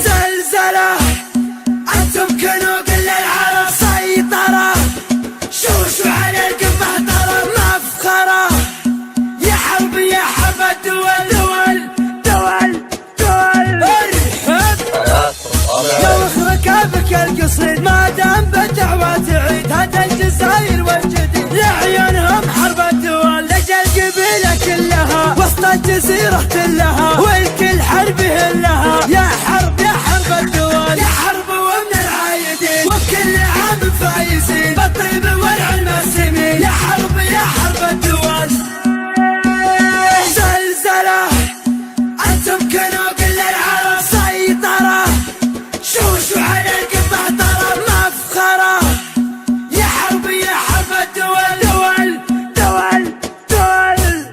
زلزلة أنتم كنوا كل العالم سيطرة، شوشوا على القمة طرب مفخرة، يا حرب يا حرب الدول دول دول دول ارحب. لو ركابك القصيد ما دام بالدعوة تعيد هذا الجزائر والجديد لعيونهم حرب الدول لجل قبيلة كلها وسط الجزيرة كلها والكل حرب لها، يا حرب يا حرب الدول يا حرب ومن العايدين وكل عام فايزين بالطيب والعلم السمين، يا حرب يا حرب الدول. زلزلة أنتم كنوا كل العالم سيطرة، شوشوا على القطع طرب مفخرة، يا حرب يا حرب الدول دول دول دول.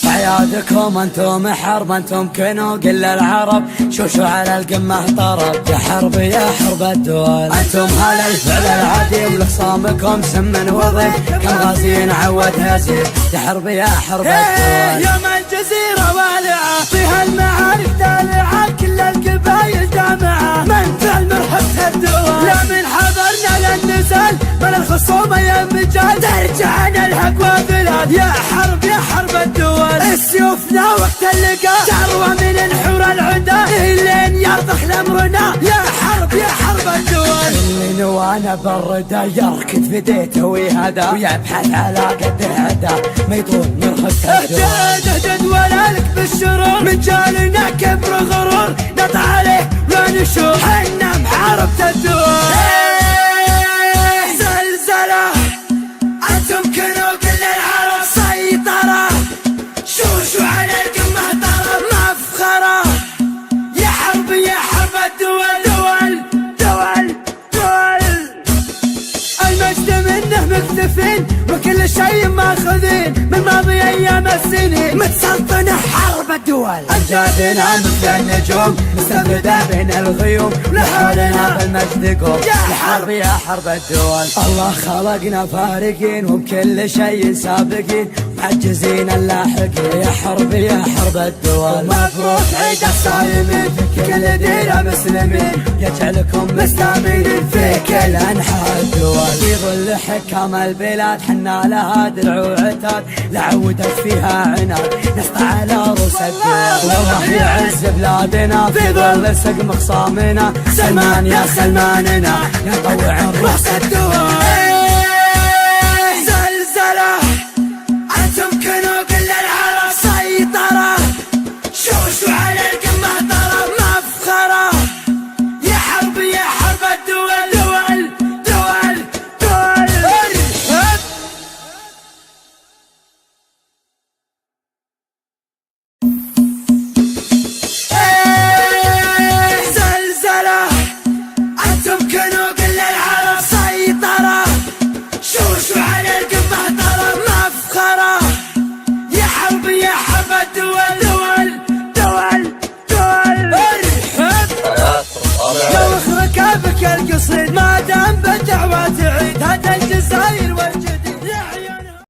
عيادكم انتم حرب انتم كنوا كل العرب، شوشوا على القمة طرب، يا حرب يا حرب الدول. انتم هلا الفعل العادي ولخصامكم سم وضيف كم غازين عود هزيل، يا حرب يا حرب الدول. يوم الجزيرة والعة فيها المعارك دالعة كل القبايل جامعة من فعل مرحبة الدول، لا من حضرنا للنزال بل الخصومة يا مجال ترجع نلحق وبلاد، يا حرب يا حرب الدول. سيوفنا وقت اللقاء تروى من نحور العدا لين يرضخ لامرنا، يا حرب يا حرب الدول. اللي نوانا بالردى يركض في ديته ويهدى ويبحث على قد هدى ما يطول مرخص الدول. اهدد ولا لك بالشرور من جالنا كبر غرور نطع عليه لا نشوف حنا محاربة الدول. زلزلة أنتم كنوا كل العالم سيطرة، شوشوا على القمة طرب مفخرة، يا حرب يا حرب الدول دول دول دول. المجد منه مكتفين وكل شيء ماخذين من ماضي ايام السنين متسلطنة حرب الدول. أمجادنا مثل النجوم مستفردة بين الغيوم لحولنا بالمجد قوم، يا حرب يا حرب الدول. الله خلقنا فارقين وبكل شيء سابقين معجزين اللاحقين، يا حرب يا حرب الدول. مبروك عيد الصايمين في كل ديرة مسلمين يجعلكم مستامين في كل أنحاء الدول. في ظل حكام البلاد حنا لها درع وعتاد لعودت فيها عناد نسطع على رؤوس الدول، والله يعز بلادنا في ظل سقم خصامنا سلمان يا سلماننا يا طوع رؤوس الدول. زلزلة أنتم كنوا كل العالم سيطرة، شوشوا على القمة طرب مفخرة، يا حرب يا حرب الدول دول دول دول ارحب. زلزلة أنتم كنوا كل العالم سيطرة، شوشوا على القمة طرب مفخرة، يا حرب يا حرب الدول دول دول دول ارحب. لو ركابك القصيد ما دام بالدعوة تعيد هذا